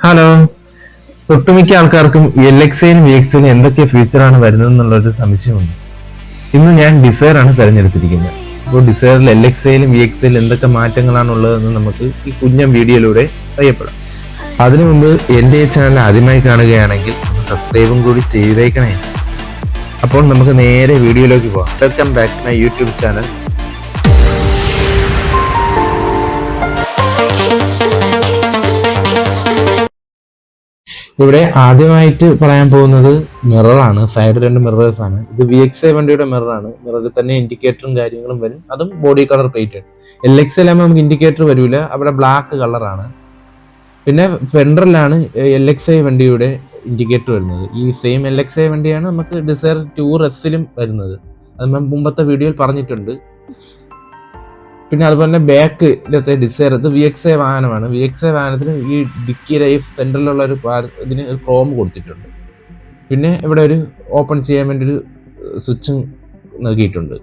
Hello. ഒട്ടുമിക്ക ആൾക്കാർക്കും L X V എക്സിലും എന്തൊക്കെ ഫീച്ചറാണ് വരുന്നത് എന്നുള്ളൊരു സംശയമുണ്ട്. ഇന്ന് ഞാൻ ഡിസയർ ആണ് തിരഞ്ഞെടുത്തിരിക്കുന്നത്. അപ്പോൾ ഡിസയറിൽ എൽ എക്സ് വി എക്സിലും എന്തൊക്കെ മാറ്റങ്ങളാണ് ഉള്ളതെന്ന് നമുക്ക് ഈ കുഞ്ഞൻ വീഡിയോയിലൂടെ അറിയപ്പെടാം. അതിനു മുമ്പ് എൻ്റെ ഈ ചാനൽ ആദ്യമായി കാണുകയാണെങ്കിൽ സബ്സ്ക്രൈബും കൂടി ചെയ്തേക്കണേ. അപ്പോൾ നമുക്ക് നേരെ വീഡിയോയിലേക്ക് പോകാം. Welcome back my YouTube channel. ഇവിടെ ആദ്യമായിട്ട് പറയാൻ പോകുന്നത് മിററാണ്. സൈഡ് 2 മിറേഴ്സ് ആണ്. ഇത് VXA വണ്ടിയുടെ മിററാണ്. മിററിൽ തന്നെ ഇൻഡിക്കേറ്ററും കാര്യങ്ങളും വരും. അതും ബോഡി കളർ പെയിന്റ്. LX ആകുമ്പോൾ നമുക്ക് ഇൻഡിക്കേറ്റർ വരില്ല, അവിടെ ബ്ലാക്ക് കളറാണ്. പിന്നെ ഫെൻഡറിലാണ് LXI വണ്ടിയുടെ ഇൻഡിക്കേറ്റർ വരുന്നത്. ഈ സെയിം LXI വണ്ടിയാണ് നമുക്ക് ഡിസയർ 2RSലും വരുന്നത്. അത് ഞാൻ മുമ്പത്തെ വീഡിയോയിൽ പറഞ്ഞിട്ടുണ്ട്. പിന്നെ അതുപോലെ തന്നെ ബാക്കിലത്തെ ഡിസയർ, ഇത് VXA വാഹനമാണ്. VXA വാഹനത്തിന് ഈ ഡിക്കിയുടെ ഈ സെൻറ്ററിലുള്ള ഒരു ഇതിന് ഒരു ക്രോം കൊടുത്തിട്ടുണ്ട്. പിന്നെ ഇവിടെ ഒരു ഓപ്പൺ ചെയ്യാൻ വേണ്ടി ഒരു സ്വിച്ചും നൽകിയിട്ടുണ്ട്.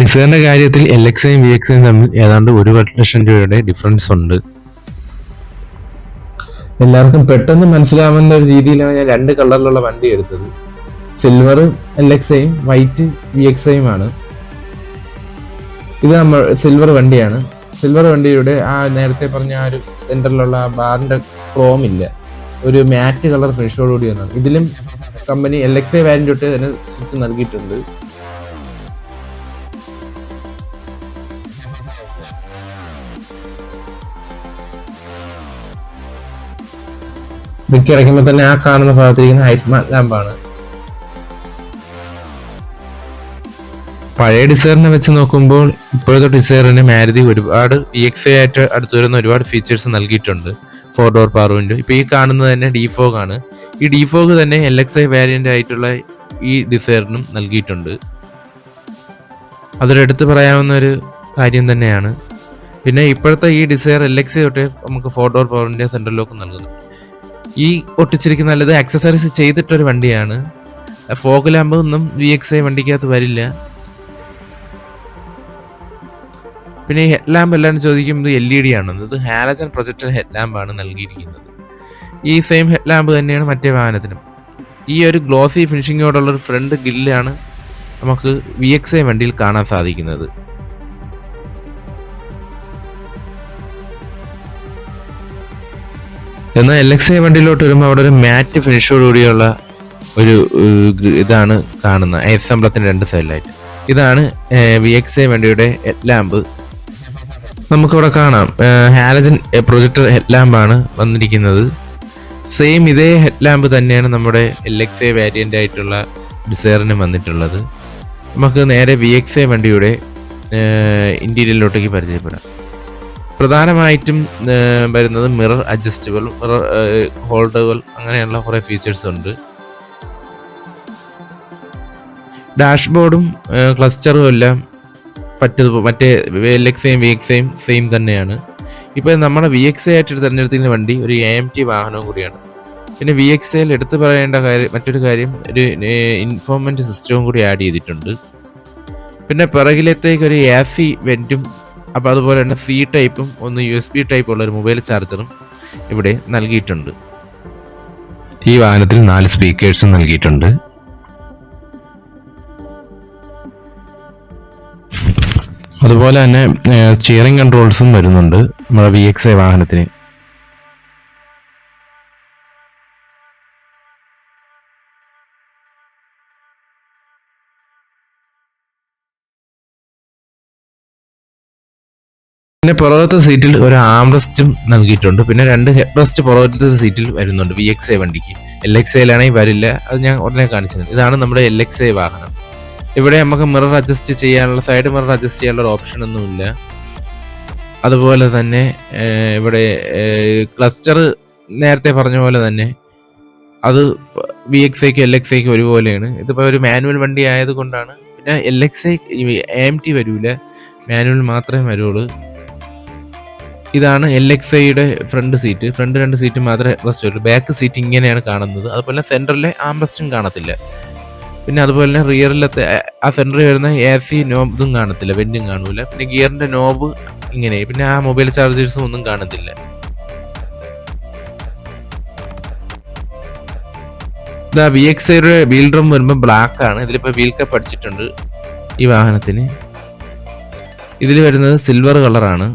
ഡിസയറിന്റെ കാര്യത്തിൽ LXയും VXയും തമ്മിൽ ഏതാണ്ട് 1,00,000 രൂപയുടെ ഡിഫറൻസ് ഉണ്ട്. എല്ലാവർക്കും പെട്ടെന്ന് മനസ്സിലാവുന്ന ഒരു രീതിയിലാണ് ഞാൻ 2 കളറിലുള്ള വണ്ടി എടുത്തത്. സിൽവർ LXയും വൈറ്റ് VXയുമാണ്. ഇത് നമ്മൾ സിൽവർ വണ്ടിയാണ്. സിൽവർ വണ്ടിയുടെ ആ നേരത്തെ പറഞ്ഞ ആ ഒരു സെന്ററിലുള്ള ആ ബാറിന്റെ ക്രോം ഇല്ല, ഒരു മാറ്റ് കളർ ഫിനിഷോടുകൂടി വന്നാണ്. ഇതിലും കമ്പനി LXI വാരിയന്റ് തൊട്ട് തന്നെ സ്വിച്ച് നൽകിയിട്ടുണ്ട്. ഡിക്കി അടയ്ക്കുമ്പോൾ തന്നെ ആ കാണുന്ന ഭാഗത്തിരിക്കുന്ന ഹൈറ്റ് ലാമ്പാണ്. പഴയ ഡിസയറിനെ വെച്ച് നോക്കുമ്പോൾ ഇപ്പോഴത്തെ ഡിസയറിന് മാരുതി ഒരുപാട് VXI ആയിട്ട് അടുത്ത് വരുന്ന ഒരുപാട് ഫീച്ചേഴ്സ് നൽകിയിട്ടുണ്ട്. 4 ഡോർ പവർ വിൻഡോ. ഇപ്പോൾ ഈ കാണുന്നത് തന്നെ ഡിഫോഗ് ആണ്. ഈ ഡിഫോഗ് തന്നെ LXI വാരിയന്റ് ആയിട്ടുള്ള ഈ ഡിസയറിനും നൽകിയിട്ടുണ്ട്. അതൊരെടുത്ത് പറയാവുന്ന ഒരു കാര്യം തന്നെയാണ്. പിന്നെ ഇപ്പോഴത്തെ ഈ ഡിസയർ LXI തൊട്ട് നമുക്ക് 4 door power window central lock നൽകുന്നു. ഈ ഒട്ടിച്ചിരിക്കുന്ന നല്ലത് ആക്സസറീസ് ചെയ്തിട്ടൊരു വണ്ടിയാണ്. ഫോഗ് ലാമ്പ് ഒന്നും VXI വണ്ടിക്കകത്ത് വരില്ല. പിന്നെ ഈ ഹെഡ് ലാമ്പ് എല്ലാവരും ചോദിക്കും ഇത് LED ആണെന്ന്. ഇത് ഹാലജൻ പ്രൊജക്ടർ ഹെഡ് ലാമ്പാണ് നൽകിയിരിക്കുന്നത്. ഈ സെയിം ഹെഡ് ലാമ്പ് തന്നെയാണ് മറ്റേ വാഹനത്തിനും. ഈ ഒരു ഗ്ലോസി ഫിനിഷിങ്ങോടുള്ളൊരു ഫ്രണ്ട് ഗില്ലാണ് നമുക്ക് VXI വണ്ടിയിൽ കാണാൻ സാധിക്കുന്നത്. എന്നാൽ LXI വണ്ടിയിലോട്ട് വരുമ്പോൾ അവിടെ ഒരു മാറ്റ് ഫിനിഷോടുകൂടിയുള്ള ഒരു ഇതാണ് കാണുന്നത്. എക്സാമ്പിളത്തിന് 2 സൈഡിലായിട്ട് ഇതാണ് VXI വണ്ടിയുടെ ഹെഡ് ലാമ്പ്. നമുക്കിവിടെ കാണാം ഹാലജൻ പ്രൊജക്ടർ ഹെഡ് ലാമ്പാണ് വന്നിരിക്കുന്നത്. സെയിം ഇതേ ഹെഡ് ലാമ്പ് തന്നെയാണ് നമ്മുടെ LXI വാരിയൻ്റ് ആയിട്ടുള്ള ഡിസയറിന് വന്നിട്ടുള്ളത്. നമുക്ക് നേരെ VXI വണ്ടിയുടെ ഇൻറ്റീരിയറിലോട്ടേക്ക് പരിചയപ്പെടാം. പ്രധാനമായിട്ടും വരുന്നത് മിറർ അഡ്ജസ്റ്റബിൾ, മിറർ ഹോൾഡബിൾ, അങ്ങനെയുള്ള കുറേ ഫീച്ചേഴ്സ് ഉണ്ട്. ഡാഷ്ബോർഡും ക്ലസ്റ്ററും എല്ലാം മറ്റേ LXയും VXയും സെയിം തന്നെയാണ്. ഇപ്പോൾ നമ്മുടെ VXI ആയിട്ട് തിരഞ്ഞെടുത്തിരിക്കുന്ന വണ്ടി ഒരു AMT വാഹനവും കൂടിയാണ്. പിന്നെ VXIയിൽ എടുത്തു പറയേണ്ട മറ്റൊരു കാര്യം, ഒരു ഇൻഫോർമെൻറ്റ് സിസ്റ്റവും കൂടി ആഡ് ചെയ്തിട്ടുണ്ട്. പിന്നെ പിറകിലത്തേക്ക് ഒരു AC വെൻറ്റും, അപ്പോൾ അതുപോലെ തന്നെ C ടൈപ്പും ഒന്ന് USB ടൈപ്പ് ഉള്ള ഒരു മൊബൈൽ ചാർജറും ഇവിടെ നൽകിയിട്ടുണ്ട്. ഈ വാഹനത്തിൽ 4 സ്പീക്കേഴ്സും നൽകിയിട്ടുണ്ട്. അതുപോലെ തന്നെ സ്റ്റിയറിംഗ് കൺട്രോൾസും വരുന്നുണ്ട് നമ്മുടെ VXI വാഹനത്തിന്. പിന്നെ പുറകത്തെ സീറ്റിൽ ഒരു ആംറെസ്റ്റും നൽകിയിട്ടുണ്ട്. പിന്നെ 2 ഹെഡ് റെസ്റ്റ് പുറകത്തെ സീറ്റിൽ വരുന്നുണ്ട് VXI വണ്ടിക്ക്. LXIയിലാണെങ്കിൽ വരില്ല, അത് ഞാൻ ഉടനെ കാണിച്ചിരുന്നു. ഇതാണ് നമ്മുടെ LXI വാഹനം. ഇവിടെ നമുക്ക് മിറർ അഡ്ജസ്റ്റ് ചെയ്യാനുള്ള, സൈഡ് മിറർ അഡ്ജസ്റ്റ് ചെയ്യാനുള്ള ഓപ്ഷൻ ഒന്നുമില്ല. അതുപോലെ തന്നെ ഇവിടെ ക്ലസ്റ്റർ നേരത്തെ പറഞ്ഞ പോലെ തന്നെ അത് VXIക്കും LXIക്കും ഒരുപോലെയാണ്. ഇതിപ്പോൾ ഒരു മാനുവൽ വണ്ടി ആയതുകൊണ്ടാണ്. പിന്നെ LXI AMT വരില്ല, മാനുവൽ മാത്രമേ വരുള്ളൂ. ഇതാണ് LXIയുടെ ഫ്രണ്ട് സീറ്റ്. ഫ്രണ്ട് 2 സീറ്റ് മാത്രമേ റെസ്റ്റ് വരുള്ളൂ. ബാക്ക് സീറ്റ് ഇങ്ങനെയാണ് കാണുന്നത്. അതുപോലെ സെൻറ്ററിലെ ആംറെസ്റ്റും കാണത്തില്ല. പിന്നെ അതുപോലെ തന്നെ റിയറിലത്തെ ആ സെൻറ്ററിൽ വരുന്ന AC നോബും കാണത്തില്ല, വെൻറ്റും കാണൂല. പിന്നെ ഗിയറിൻ്റെ നോബ് ഇങ്ങനെ, പിന്നെ ആ മൊബൈൽ ചാർജേഴ്സും ഒന്നും കാണത്തില്ല. ഇതാ VXIയുടെ വീൽ ഡ്രം വരുമ്പോൾ ബ്ലാക്ക് ആണ്. ഇതിലിപ്പോൾ വീൽ കപ്പ് അടിച്ചിട്ടുണ്ട് ഈ വാഹനത്തിന്. ഇതിൽ വരുന്നത് സിൽവർ കളറാണ്.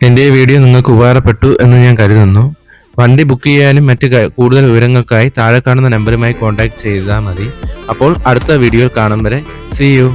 എൻ്റെ ഈ വീഡിയോ നിങ്ങൾക്ക് ഉപകാരപ്പെട്ടു എന്ന് ഞാൻ കരുതുന്നു. വണ്ടി ബുക്ക് ചെയ്യാനും മറ്റ് കൂടുതൽ വിവരങ്ങൾക്കായി താഴെ കാണുന്ന നമ്പറുമായി കോൺടാക്ട് ചെയ്താൽ മതി. അപ്പോൾ അടുത്ത വീഡിയോയിൽ കാണും വരെ see you.